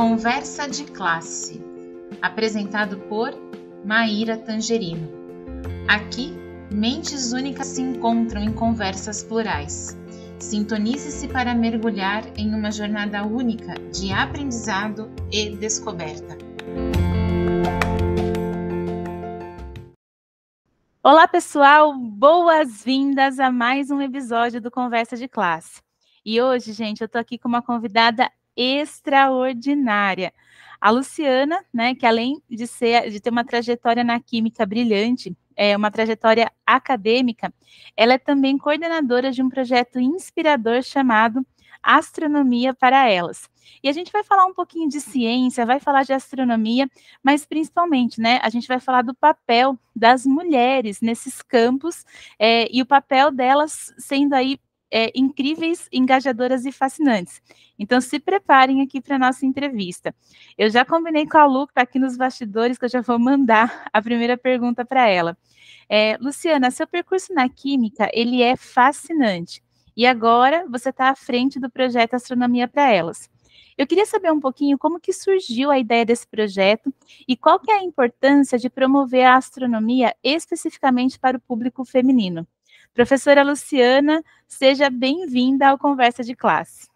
Conversa de Classe, apresentado por Maíra Tangerino. Aqui, mentes únicas se encontram em conversas plurais. Sintonize-se para mergulhar em uma jornada única de aprendizado e descoberta. Olá, pessoal! Boas-vindas a mais um episódio do Conversa de Classe. E hoje, gente, eu tô aqui com uma convidada extraordinária. A Luciana, né, que além de ter uma trajetória na química brilhante, uma trajetória acadêmica, ela é também coordenadora de um projeto inspirador chamado Astronomia para Elas. E a gente vai falar um pouquinho de ciência, vai falar de astronomia, mas principalmente, né, a gente vai falar do papel das mulheres nesses campos e o papel delas sendo aí incríveis, engajadoras e fascinantes. Então, se preparem aqui para a nossa entrevista. Eu já combinei com a Lu, que está aqui nos bastidores, que eu já vou mandar a primeira pergunta para ela. Luciana, seu percurso na química, ele é fascinante. E agora você está à frente do projeto Astronomia para Elas. Eu queria saber um pouquinho como que surgiu a ideia desse projeto e qual que é a importância de promover a astronomia especificamente para o público feminino. Professora Luciana, seja bem-vinda ao Conversa de Classe.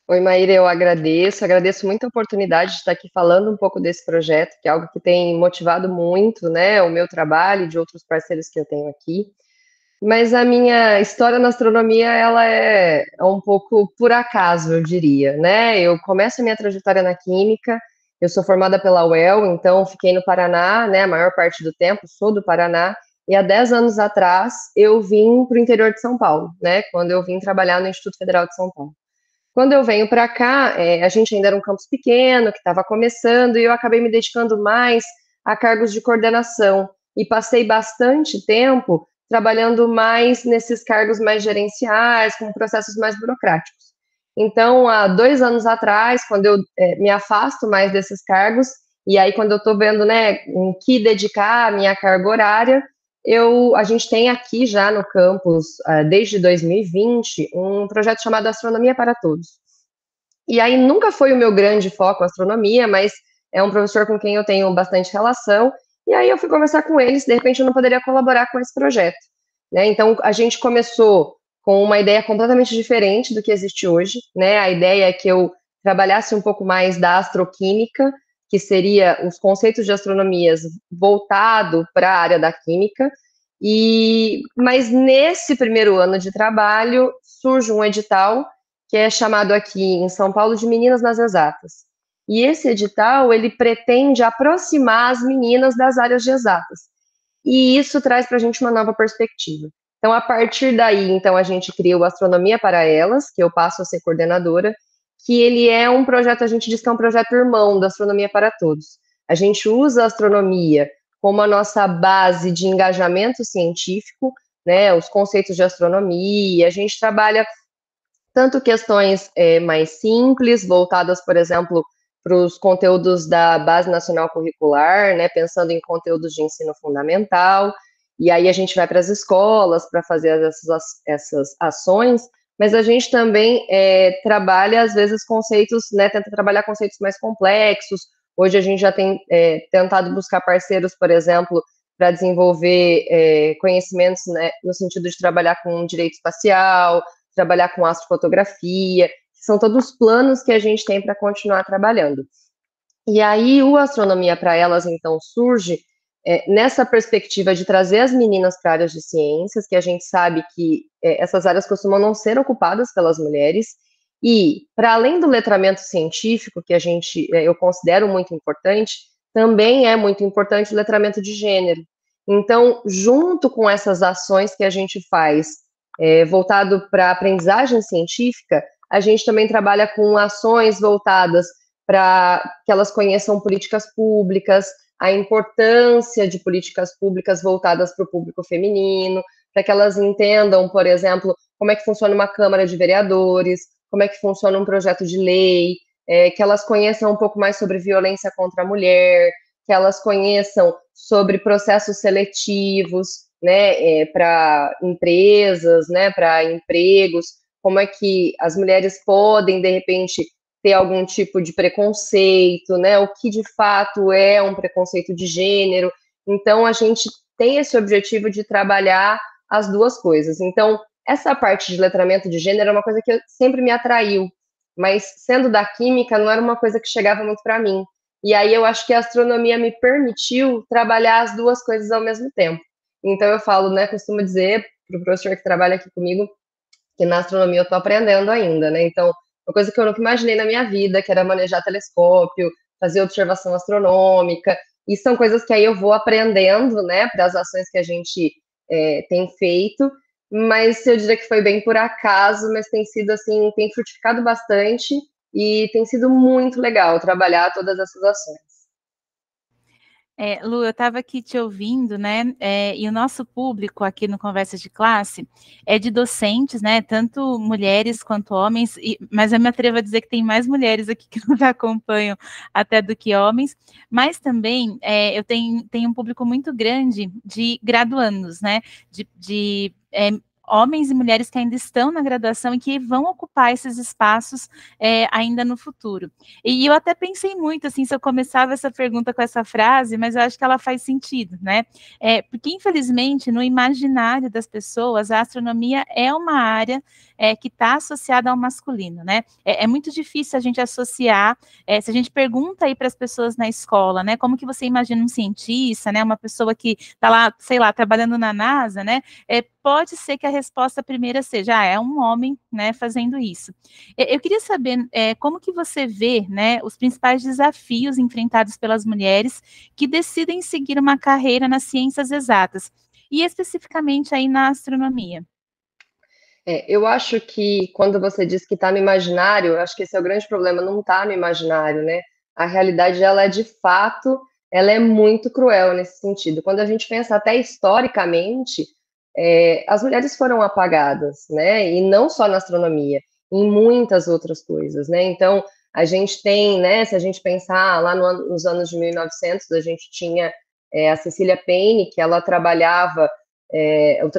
Oi, Maíra, eu agradeço muito a oportunidade de estar aqui falando um pouco desse projeto, que é algo que tem motivado muito, né, o meu trabalho e de outros parceiros que eu tenho aqui. Mas a minha história na astronomia, ela é um pouco por acaso, eu diria, né? Eu começo a minha trajetória na química, eu sou formada pela UEL, então fiquei no Paraná, né, a maior parte do tempo, sou do Paraná, e há 10 anos atrás eu vim para o interior de São Paulo, né, quando eu vim trabalhar no Instituto Federal de São Paulo. Quando eu venho para cá, a gente ainda era um campus pequeno, que estava começando, e eu acabei me dedicando mais a cargos de coordenação, e passei bastante tempo trabalhando mais nesses cargos mais gerenciais, com processos mais burocráticos. Então, há 2 anos atrás, quando eu me afasto mais desses cargos, e aí quando eu estou vendo, né, em que dedicar a minha carga horária, a gente tem aqui já no campus, desde 2020, um projeto chamado Astronomia para Todos. E aí nunca foi o meu grande foco a astronomia, mas é um professor com quem eu tenho bastante relação, e aí eu fui conversar com eles, de repente eu não poderia colaborar com esse projeto, né? Então a gente começou com uma ideia completamente diferente do que existe hoje, né? A ideia é que eu trabalhasse um pouco mais da astroquímica, que seria os conceitos de astronomia voltado para a área da química, mas nesse primeiro ano de trabalho surge um edital que é chamado aqui em São Paulo de Meninas nas Exatas. E esse edital, ele pretende aproximar as meninas das áreas de exatas. E isso traz para a gente uma nova perspectiva. Então, a partir daí, então, a gente cria o Astronomia para Elas, que eu passo a ser coordenadora, que ele é um projeto, a gente diz que é um projeto irmão da Astronomia para Todos. A gente usa a astronomia como a nossa base de engajamento científico, né, os conceitos de astronomia, a gente trabalha tanto questões mais simples, voltadas, por exemplo, para os conteúdos da Base Nacional Curricular, né, pensando em conteúdos de ensino fundamental, e aí a gente vai para as escolas para fazer essas ações, mas a gente também trabalha, às vezes, conceitos, né, tenta trabalhar conceitos mais complexos. Hoje a gente já tem tentado buscar parceiros, por exemplo, para desenvolver conhecimentos, né, no sentido de trabalhar com direito espacial, trabalhar com astrofotografia, são todos planos que a gente tem para continuar trabalhando. E aí o Astronomia para Elas, então, surge nessa perspectiva de trazer as meninas para áreas de ciências, que a gente sabe que essas áreas costumam não ser ocupadas pelas mulheres, e, para além do letramento científico, que eu considero muito importante, também é muito importante o letramento de gênero. Então, junto com essas ações que a gente faz voltado para a aprendizagem científica, a gente também trabalha com ações voltadas para que elas conheçam políticas públicas, a importância de políticas públicas voltadas para o público feminino, para que elas entendam, por exemplo, como é que funciona uma Câmara de Vereadores, como é que funciona um projeto de lei, que elas conheçam um pouco mais sobre violência contra a mulher, que elas conheçam sobre processos seletivos, né, para empresas, né, para empregos, como é que as mulheres podem, de repente, ter algum tipo de preconceito, né? O que de fato é um preconceito de gênero. Então, a gente tem esse objetivo de trabalhar as duas coisas. Então, essa parte de letramento de gênero é uma coisa que sempre me atraiu, mas sendo da química, não era uma coisa que chegava muito para mim. E aí eu acho que a astronomia me permitiu trabalhar as duas coisas ao mesmo tempo. Então eu falo, né, costumo dizer para o professor que trabalha aqui comigo que na astronomia eu estou aprendendo ainda, né? Então, uma coisa que eu nunca imaginei na minha vida, que era manejar telescópio, fazer observação astronômica, e são coisas que aí eu vou aprendendo, né, para as ações que a gente tem feito, mas eu diria que foi bem por acaso, mas tem sido assim, tem frutificado bastante e tem sido muito legal trabalhar todas essas ações. Lu, eu estava aqui te ouvindo, né? E o nosso público aqui no Conversa de Classe é de docentes, né? Tanto mulheres quanto homens, mas eu me atrevo a dizer que tem mais mulheres aqui que nos acompanham até do que homens, mas também eu tenho um público muito grande de graduandos, né? De homens e mulheres que ainda estão na graduação e que vão ocupar esses espaços ainda no futuro. E eu até pensei muito, assim, se eu começava essa pergunta com essa frase, mas eu acho que ela faz sentido, né? Porque, infelizmente, no imaginário das pessoas, a astronomia é uma área que está associada ao masculino, né? É muito difícil a gente associar, se a gente pergunta aí para as pessoas na escola, né? Como que você imagina um cientista, né? Uma pessoa que está lá, sei lá, trabalhando na NASA, né? Pode ser que a resposta primeira seja, é um homem, né, fazendo isso. Eu queria saber como que você vê, né, os principais desafios enfrentados pelas mulheres que decidem seguir uma carreira nas ciências exatas, e especificamente aí na astronomia. Eu acho que quando você diz que está no imaginário, eu acho que esse é o grande problema, não está no imaginário, né? A realidade, ela é de fato, ela é muito cruel nesse sentido. Quando a gente pensa até historicamente, as mulheres foram apagadas, né? E não só na astronomia, em muitas outras coisas, né? Então, a gente tem, né? Se a gente pensar lá nos anos de 1900, a gente tinha a Cecília Payne, que ela trabalhava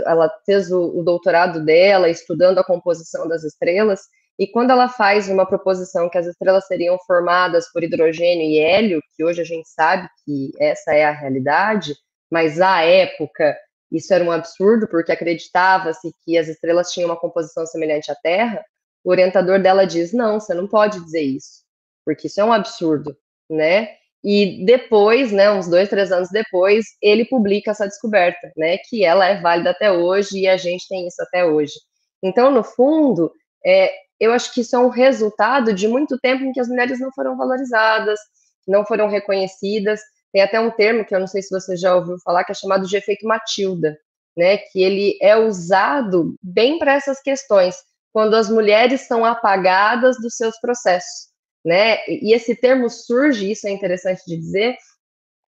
ela fez o doutorado dela estudando a composição das estrelas, e quando ela faz uma proposição que as estrelas seriam formadas por hidrogênio e hélio, que hoje a gente sabe que essa é a realidade, mas à época isso era um absurdo, porque acreditava-se que as estrelas tinham uma composição semelhante à Terra, o orientador dela diz, não, você não pode dizer isso, porque isso é um absurdo, né? E depois, né, uns 2, 3 anos depois, ele publica essa descoberta, né, que ela é válida até hoje e a gente tem isso até hoje. Então, no fundo, eu acho que isso é um resultado de muito tempo em que as mulheres não foram valorizadas, não foram reconhecidas. Tem até um termo que eu não sei se você já ouviu falar, que é chamado de efeito Matilda, né, que ele é usado bem para essas questões, quando as mulheres são apagadas dos seus processos. Né? E esse termo surge, isso é interessante de dizer,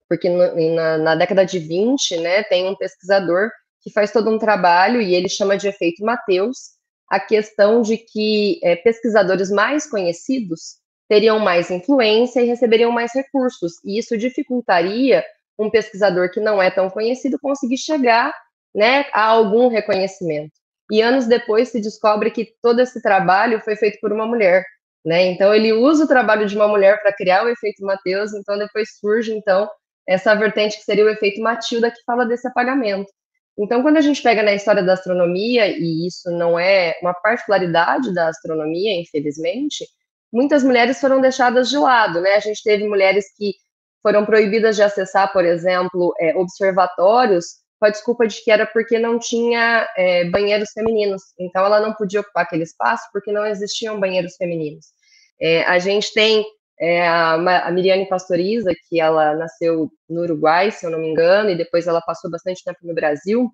porque na década de 20, né, tem um pesquisador que faz todo um trabalho e ele chama de efeito Mateus, a questão de que pesquisadores mais conhecidos teriam mais influência e receberiam mais recursos, e isso dificultaria um pesquisador que não é tão conhecido conseguir chegar, né, a algum reconhecimento. E anos depois se descobre que todo esse trabalho foi feito por uma mulher, né? Então ele usa o trabalho de uma mulher para criar o efeito Mateus, então depois surge então essa vertente que seria o efeito Matilda, que fala desse apagamento. Então, quando a gente pega na história da astronomia, e isso não é uma particularidade da astronomia, infelizmente, muitas mulheres foram deixadas de lado, né? A gente teve mulheres que foram proibidas de acessar, por exemplo, observatórios, com a desculpa de que era porque não tinha banheiros femininos. Então, ela não podia ocupar aquele espaço porque não existiam banheiros femininos. A gente tem a Miriane Pastoriza, que ela nasceu no Uruguai, se eu não me engano, e depois ela passou bastante tempo no Brasil,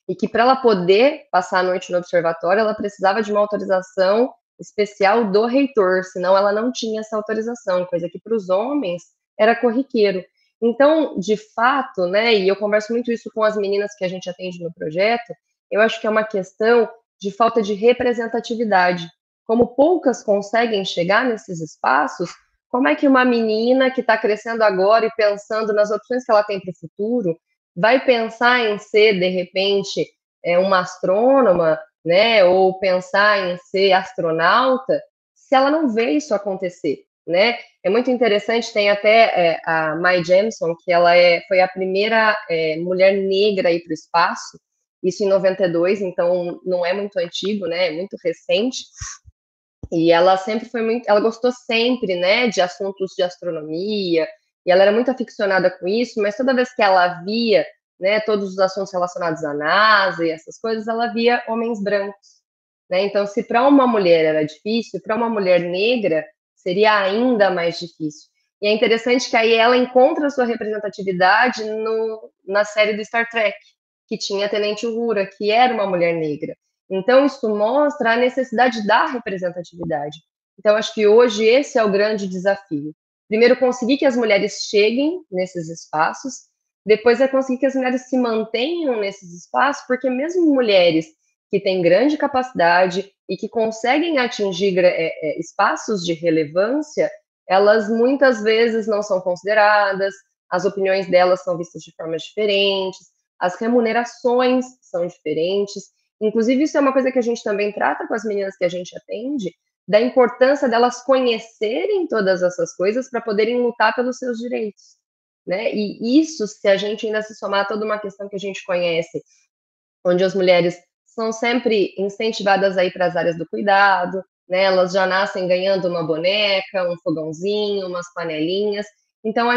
e que para ela poder passar a noite no observatório, ela precisava de uma autorização especial do reitor, senão ela não tinha essa autorização, coisa que para os homens era corriqueiro. Então, de fato, né, e eu converso muito isso com as meninas que a gente atende no projeto, eu acho que é uma questão de falta de representatividade. Como poucas conseguem chegar nesses espaços, como é que uma menina que está crescendo agora e pensando nas opções que ela tem para o futuro, vai pensar em ser, de repente, uma astrônoma, né, ou pensar em ser astronauta, se ela não vê isso acontecer, né? É muito interessante, tem até a Mae Jemison, que ela foi a primeira mulher negra a ir para o espaço, isso em 92, então não é muito antigo, né? É muito recente. E ela sempre foi muito, ela gostou sempre, né, de assuntos de astronomia, e ela era muito aficionada com isso, mas toda vez que ela via, né, todos os assuntos relacionados à NASA e essas coisas, ela via homens brancos, né? Então, se para uma mulher era difícil, para uma mulher negra seria ainda mais difícil. E é interessante que aí ela encontra a sua representatividade na série do Star Trek, que tinha a Tenente Uhura, que era uma mulher negra. Então, isso mostra a necessidade da representatividade. Então, acho que hoje esse é o grande desafio. Primeiro, conseguir que as mulheres cheguem nesses espaços, depois é conseguir que as mulheres se mantenham nesses espaços, porque mesmo mulheres que têm grande capacidade e que conseguem atingir espaços de relevância, elas muitas vezes não são consideradas, as opiniões delas são vistas de formas diferentes, as remunerações são diferentes. Inclusive, isso é uma coisa que a gente também trata com as meninas que a gente atende, da importância delas conhecerem todas essas coisas para poderem lutar pelos seus direitos, né? E isso, se a gente ainda se somar a toda uma questão que a gente conhece, onde as mulheres são sempre incentivadas a ir para as áreas do cuidado, né? Elas já nascem ganhando uma boneca, um fogãozinho, umas panelinhas. Então,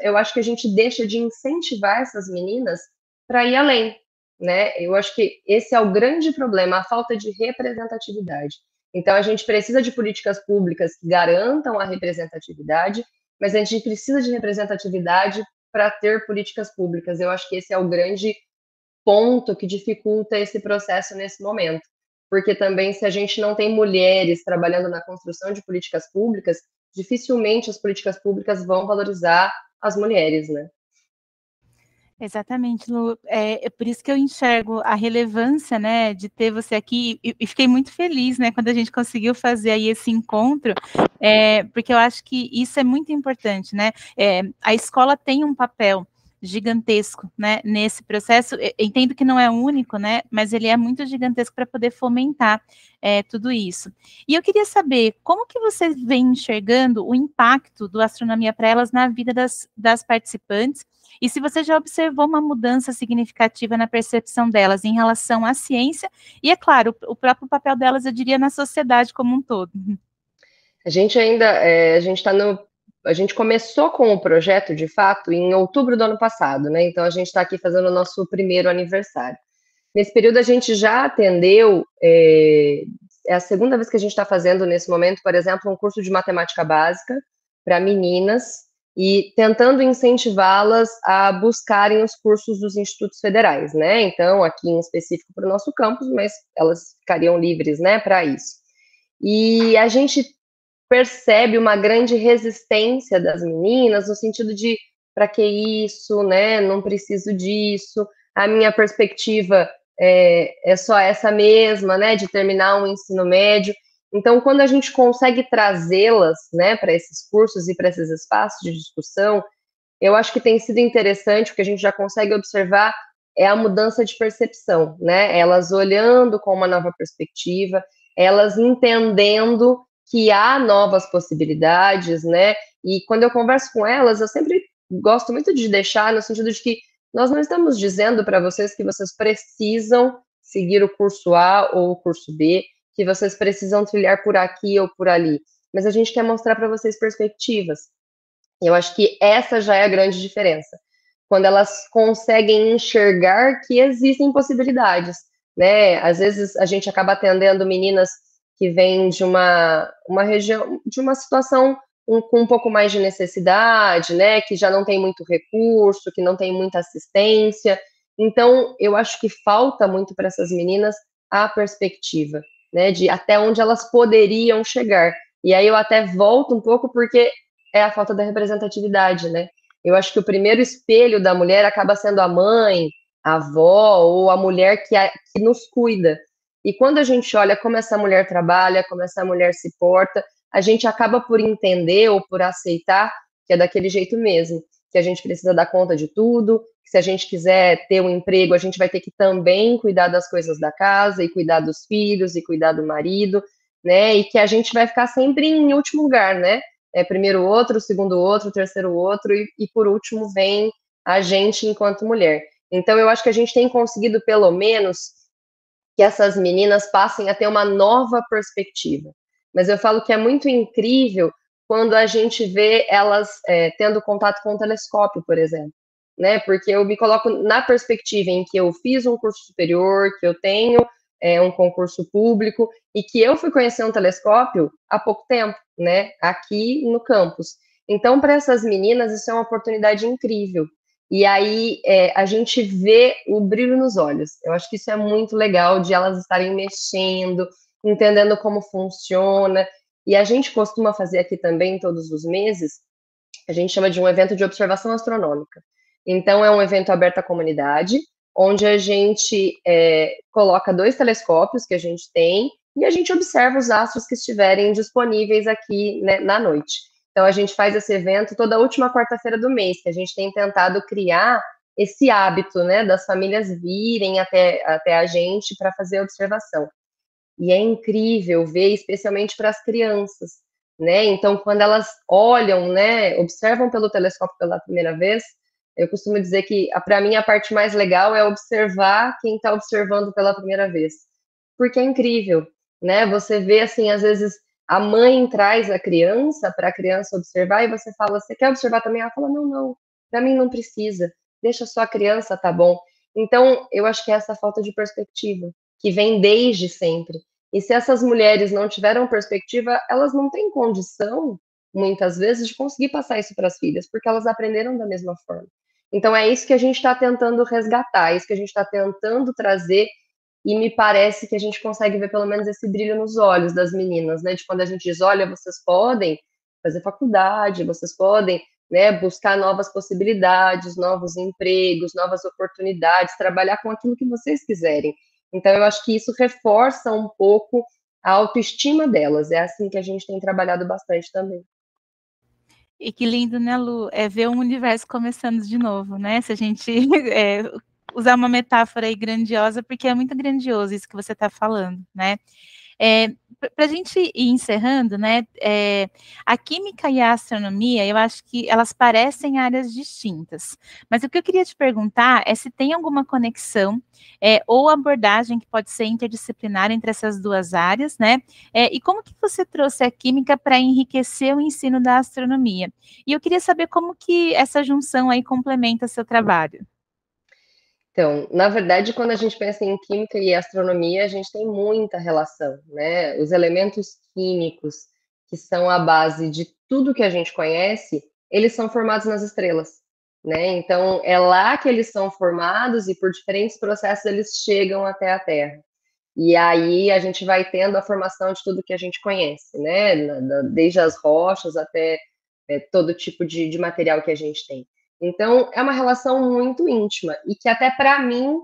eu acho que a gente deixa de incentivar essas meninas para ir além, né? Eu acho que esse é o grande problema, a falta de representatividade. Então, a gente precisa de políticas públicas que garantam a representatividade, mas a gente precisa de representatividade para ter políticas públicas. Eu acho que esse é o grande ponto que dificulta esse processo nesse momento. Porque também, se a gente não tem mulheres trabalhando na construção de políticas públicas, dificilmente as políticas públicas vão valorizar as mulheres, né? Exatamente, Lu. É por isso que eu enxergo a relevância, né, de ter você aqui, e fiquei muito feliz, né, quando a gente conseguiu fazer aí esse encontro, porque eu acho que isso é muito importante, né? A escola tem um papel gigantesco, né, nesse processo. Eu entendo que não é único, né, mas ele é muito gigantesco para poder fomentar tudo isso. E eu queria saber como que você vem enxergando o impacto do Astronomia para Elas na vida das participantes, e se você já observou uma mudança significativa na percepção delas em relação à ciência e, é claro, o próprio papel delas, eu diria, na sociedade como um todo. A gente ainda, a gente começou com o projeto, de fato, em outubro do ano passado, né? Então, a gente está aqui fazendo o nosso primeiro aniversário. Nesse período, a gente já atendeu, é a segunda vez que a gente está fazendo, nesse momento, por exemplo, um curso de matemática básica para meninas e tentando incentivá-las a buscarem os cursos dos institutos federais, né? Então, aqui em específico para o nosso campus, mas elas ficariam livres, né, para isso. E a gente percebe uma grande resistência das meninas, no sentido de, para que isso, né? Não preciso disso. A minha perspectiva é só essa mesma, né? De terminar um ensino médio. Então, quando a gente consegue trazê-las, né, para esses cursos e para esses espaços de discussão, eu acho que tem sido interessante, porque a gente já consegue observar a mudança de percepção, né? Elas olhando com uma nova perspectiva, elas entendendo que há novas possibilidades, né? E quando eu converso com elas, eu sempre gosto muito de deixar no sentido de que nós não estamos dizendo para vocês que vocês precisam seguir o curso A ou o curso B, que vocês precisam trilhar por aqui ou por ali, mas a gente quer mostrar para vocês perspectivas. Eu acho que essa já é a grande diferença, quando elas conseguem enxergar que existem possibilidades, né? Às vezes a gente acaba atendendo meninas que vêm de uma região, de uma situação com um pouco mais de necessidade, né? Que já não tem muito recurso, que não tem muita assistência. Então, eu acho que falta muito para essas meninas a perspectiva, né? De até onde elas poderiam chegar. E aí eu até volto um pouco porque é a falta da representatividade, né? Eu acho que o primeiro espelho da mulher acaba sendo a mãe, a avó ou a mulher que nos cuida. E quando a gente olha como essa mulher trabalha, como essa mulher se porta, a gente acaba por entender ou por aceitar que é daquele jeito mesmo, que a gente precisa dar conta de tudo, que se a gente quiser ter um emprego, a gente vai ter que também cuidar das coisas da casa, e cuidar dos filhos, e cuidar do marido. né? E que a gente vai ficar sempre em último lugar, né? Primeiro outro, segundo outro, terceiro outro, e por último vem a gente enquanto mulher. Então, eu acho que a gente tem conseguido, pelo menos, que essas meninas passem a ter uma nova perspectiva. Mas eu falo que é muito incrível quando a gente vê elas tendo contato com o telescópio, por exemplo, né? Porque eu me coloco na perspectiva em que eu fiz um curso superior, que eu tenho um concurso público e que eu fui conhecer um telescópio há pouco tempo, né? Aqui no campus. Então, para essas meninas, isso é uma oportunidade incrível. E aí a gente vê o brilho nos olhos. Eu acho que isso é muito legal de elas estarem mexendo, entendendo como funciona. E a gente costuma fazer aqui também, todos os meses, a gente chama de um evento de observação astronômica. Então, é um evento aberto à comunidade, onde a gente coloca 2 telescópios que a gente tem e a gente observa os astros que estiverem disponíveis aqui, né, na noite. Então, a gente faz esse evento toda última quarta-feira do mês, que a gente tem tentado criar esse hábito, né, das famílias virem até a gente para fazer a observação. E é incrível ver, especialmente para as crianças, né? Então, quando elas olham, né, observam pelo telescópio pela primeira vez, eu costumo dizer que, para mim, a parte mais legal é observar quem está observando pela primeira vez, porque é incrível, né? Você vê, assim, às vezes a mãe traz a criança para a criança observar e você fala, você quer observar também? Ela fala, não, não, para mim não precisa, deixa só a criança, tá bom. Então, eu acho que é essa falta de perspectiva, que vem desde sempre. E se essas mulheres não tiveram perspectiva, elas não têm condição, muitas vezes, de conseguir passar isso para as filhas, porque elas aprenderam da mesma forma. Então, é isso que a gente está tentando resgatar, é isso que a gente está tentando trazer, e me parece que a gente consegue ver pelo menos esse brilho nos olhos das meninas, né? De quando a gente diz, olha, vocês podem fazer faculdade, vocês podem, né, buscar novas possibilidades, novos empregos, novas oportunidades, trabalhar com aquilo que vocês quiserem. Então, eu acho que isso reforça um pouco a autoestima delas. É assim que a gente tem trabalhado bastante também. E que lindo, né, Lu? É ver um universo começando de novo, né? Se a gente usar uma metáfora aí grandiosa, porque é muito grandioso isso que você está falando, né? Para a gente ir encerrando, né? A química e a astronomia, eu acho que elas parecem áreas distintas. Mas o que eu queria te perguntar é se tem alguma conexão ou abordagem que pode ser interdisciplinar entre essas duas áreas, né? E como que você trouxe a química para enriquecer o ensino da astronomia? E eu queria saber como que essa junção aí complementa seu trabalho. Então, na verdade, quando a gente pensa em química e astronomia, a gente tem muita relação, né? Os elementos químicos, que são a base de tudo que a gente conhece, eles são formados nas estrelas, né? Então, é lá que eles são formados e por diferentes processos eles chegam até a Terra. E aí a gente vai tendo a formação de tudo que a gente conhece, né? Desde as rochas até todo tipo de material que a gente tem. Então, é uma relação muito íntima e que até para mim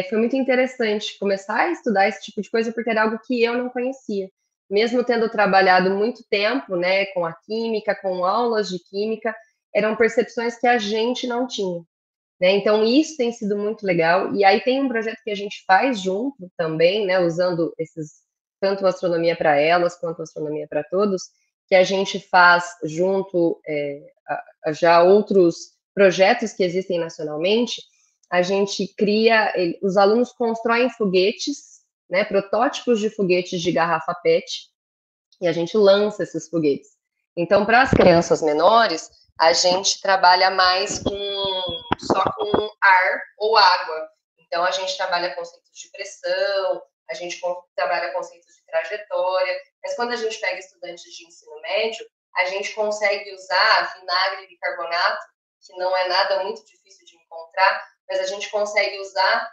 foi muito interessante começar a estudar esse tipo de coisa porque era algo que eu não conhecia. Mesmo tendo trabalhado muito tempo, né, com a química, com aulas de química, eram percepções que a gente não tinha. Né? Então, isso tem sido muito legal. E aí tem um projeto que a gente faz junto também, né, usando tanto astronomia para elas quanto astronomia para todos, que a gente faz junto a já outros projetos que existem nacionalmente. A gente cria, os alunos constroem foguetes, né, protótipos de foguetes de garrafa PET, e a gente lança esses foguetes. Então, para as crianças menores, a gente trabalha mais só com ar ou água. Então, a gente trabalha conceitos de pressão, a gente trabalha conceitos de trajetória, mas quando a gente pega estudantes de ensino médio, a gente consegue usar vinagre e bicarbonato, que não é nada muito difícil de encontrar, mas a gente consegue usar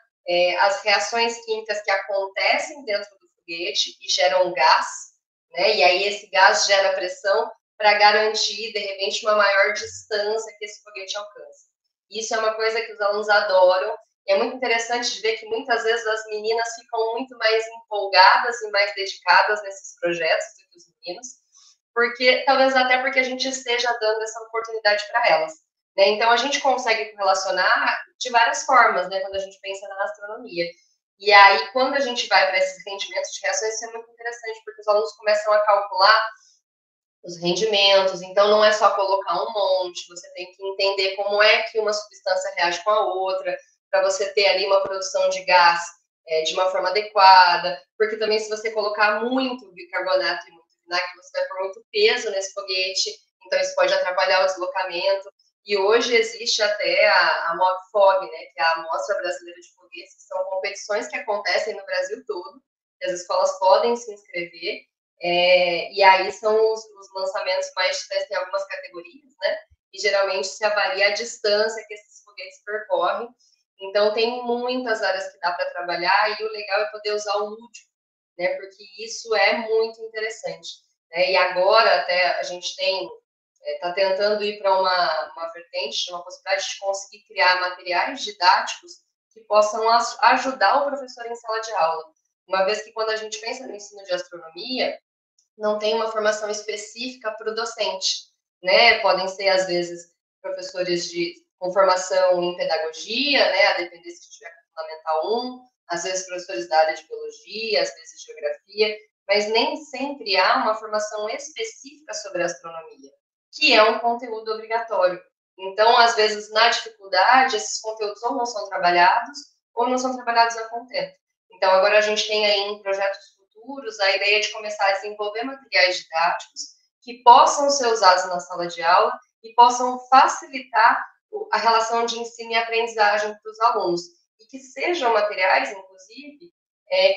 as reações químicas que acontecem dentro do foguete e geram gás, né? E aí esse gás gera pressão para garantir, de repente, uma maior distância que esse foguete alcança. Isso é uma coisa que os alunos adoram, e é muito interessante de ver que muitas vezes as meninas ficam muito mais empolgadas e mais dedicadas nesses projetos do que os meninos, porque talvez até porque a gente esteja dando essa oportunidade para elas. Né? Então, a gente consegue relacionar de várias formas, né, quando a gente pensa na astronomia. E aí, quando a gente vai para esses rendimentos de reações, isso é muito interessante, porque os alunos começam a calcular os rendimentos, então não é só colocar um monte, você tem que entender como é que uma substância reage com a outra, para você ter ali uma produção de gás de uma forma adequada, porque também se você colocar muito bicarbonato e muito vinagre, você vai pôr muito peso nesse foguete, então isso pode atrapalhar o deslocamento, e hoje existe até a MOBFOG, né, que é a Mostra Brasileira de Foguetes, que são competições que acontecem no Brasil todo, e as escolas podem se inscrever, e aí são os lançamentos mais de teste em algumas categorias, né? E geralmente se avalia a distância que esses foguetes percorrem. Então, tem muitas áreas que dá para trabalhar e o legal é poder usar o lúdico, né? Porque isso é muito interessante. Né? E agora, até a gente está tentando ir para uma vertente, uma possibilidade de conseguir criar materiais didáticos que possam ajudar o professor em sala de aula. Uma vez que quando a gente pensa no ensino de astronomia, não tem uma formação específica para o docente, né? Podem ser, às vezes, professores com formação em pedagogia, né? A depender se tiver Fundamental 1, às vezes professores da área de biologia, às vezes geografia, mas nem sempre há uma formação específica sobre astronomia, que é um conteúdo obrigatório. Então, às vezes, na dificuldade, esses conteúdos ou não são trabalhados, ou não são trabalhados a contento. Então, agora a gente tem aí em projetos futuros a ideia de começar a desenvolver materiais didáticos que possam ser usados na sala de aula e possam facilitar a relação de ensino e aprendizagem para os alunos. E que sejam materiais, inclusive,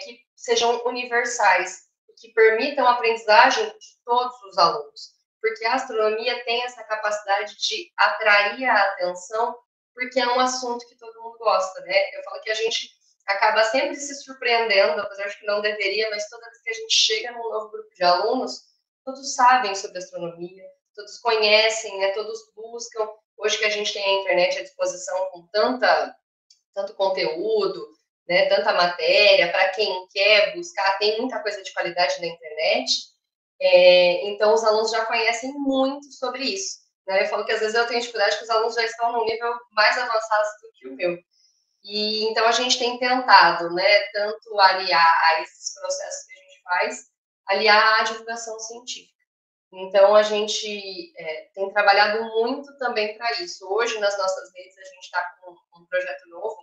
que sejam universais, que permitam a aprendizagem de todos os alunos. Porque a astronomia tem essa capacidade de atrair a atenção, porque é um assunto que todo mundo gosta, né? Eu falo que a gente acaba sempre se surpreendendo, apesar de que não deveria, mas toda vez que a gente chega num novo grupo de alunos, todos sabem sobre astronomia, todos conhecem, né, todos buscam. Hoje que a gente tem a internet à disposição com tanto conteúdo, né, tanta matéria, para quem quer buscar, tem muita coisa de qualidade na internet, então os alunos já conhecem muito sobre isso. Né? Eu falo que às vezes eu tenho dificuldade que os alunos já estão num nível mais avançado do que o meu. E então a gente tem tentado, né, tanto aliar a esses processos que a gente faz, aliar à divulgação científica. Então a gente tem trabalhado muito também para isso. Hoje nas nossas redes a gente está com um projeto novo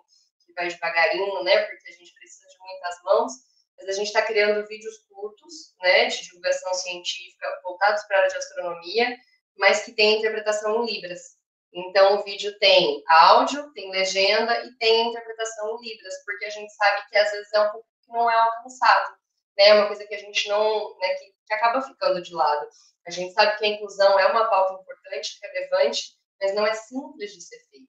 que vai devagarinho, né, porque a gente precisa de muitas mãos. Mas a gente está criando vídeos curtos, né, de divulgação científica voltados para a área de astronomia, mas que tem interpretação em libras. Então, o vídeo tem áudio, tem legenda e tem interpretação em libras, porque a gente sabe que às vezes é um pouco que não é alcançado, né? É uma coisa que a gente não, né, que acaba ficando de lado. A gente sabe que a inclusão é uma pauta importante, relevante, mas não é simples de ser feita.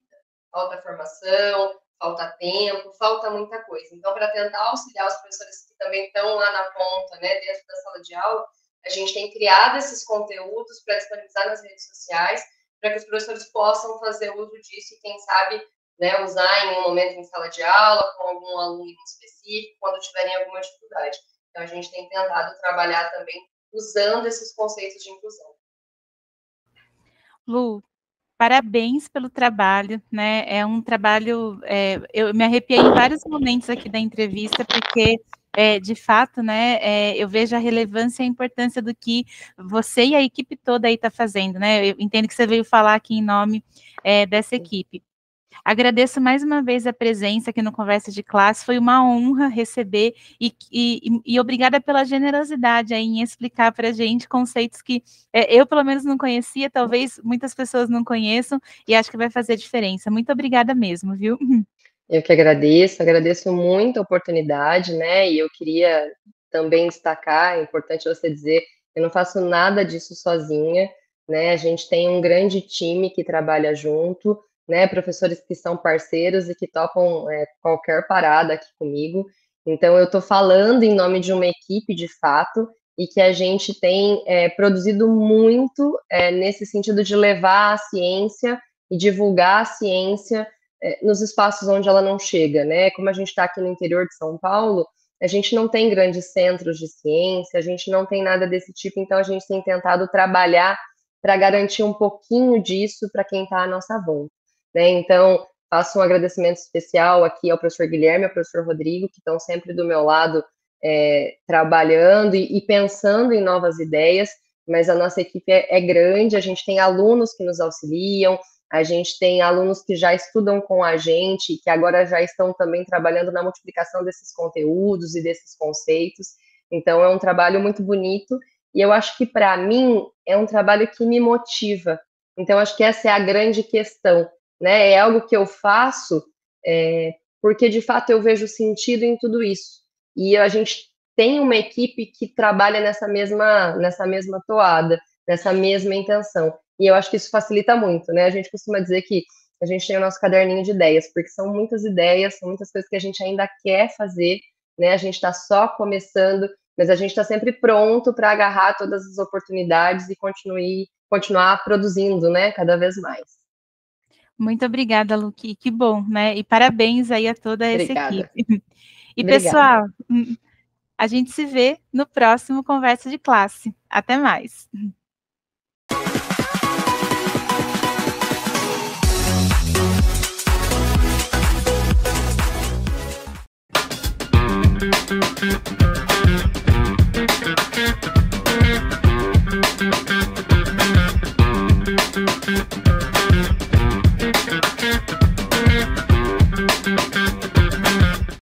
Falta formação, falta tempo, falta muita coisa. Então, para tentar auxiliar os professores que também estão lá na ponta, né, dentro da sala de aula, a gente tem criado esses conteúdos para disponibilizar nas redes sociais, para que os professores possam fazer uso disso e, quem sabe, né, usar em um momento em sala de aula, com algum aluno específico, quando tiverem alguma dificuldade. Então, a gente tem tentado trabalhar também usando esses conceitos de inclusão. Lu, parabéns pelo trabalho, né? É um trabalho, eu me arrepiei em vários momentos aqui da entrevista, porque, de fato, né, eu vejo a relevância e a importância do que você e a equipe toda aí está fazendo, né? Eu entendo que você veio falar aqui em nome dessa equipe. Agradeço mais uma vez a presença aqui no Conversa de Classe, foi uma honra receber e obrigada pela generosidade aí em explicar para a gente conceitos que eu, pelo menos, não conhecia, talvez muitas pessoas não conheçam, e acho que vai fazer diferença. Muito obrigada mesmo, viu? Eu que agradeço muito a oportunidade, né? E eu queria também destacar, é importante você dizer, eu não faço nada disso sozinha, né? A gente tem um grande time que trabalha junto, né? Professores que são parceiros e que topam qualquer parada aqui comigo. Então, eu estou falando em nome de uma equipe de fato e que a gente tem produzido muito nesse sentido de levar a ciência e divulgar a ciência nos espaços onde ela não chega, né? Como a gente está aqui no interior de São Paulo, a gente não tem grandes centros de ciência, a gente não tem nada desse tipo, então a gente tem tentado trabalhar para garantir um pouquinho disso para quem está à nossa volta, né? Então, Faço um agradecimento especial aqui ao professor Guilherme e ao professor Rodrigo, que estão sempre do meu lado, trabalhando e pensando em novas ideias, mas a nossa equipe é grande, a gente tem alunos que nos auxiliam, a gente tem alunos que já estudam com a gente, que agora já estão também trabalhando na multiplicação desses conteúdos e desses conceitos. Então, é um trabalho muito bonito, e eu acho que, para mim, é um trabalho que me motiva. Então, acho que essa é a grande questão, né? É algo que eu faço porque, de fato, eu vejo sentido em tudo isso. E a gente tem uma equipe que trabalha nessa mesma toada, nessa mesma intenção. E eu acho que isso facilita muito, né? A gente costuma dizer que a gente tem o nosso caderninho de ideias, porque são muitas ideias, são muitas coisas que a gente ainda quer fazer, né? A gente está só começando, mas a gente está sempre pronto para agarrar todas as oportunidades e continuar produzindo, né? Cada vez mais. Muito obrigada, Lu, que bom, né? E parabéns aí a toda essa Obrigada. equipe. E, Obrigada. pessoal, a gente se vê no próximo Conversa de Classe. Até mais.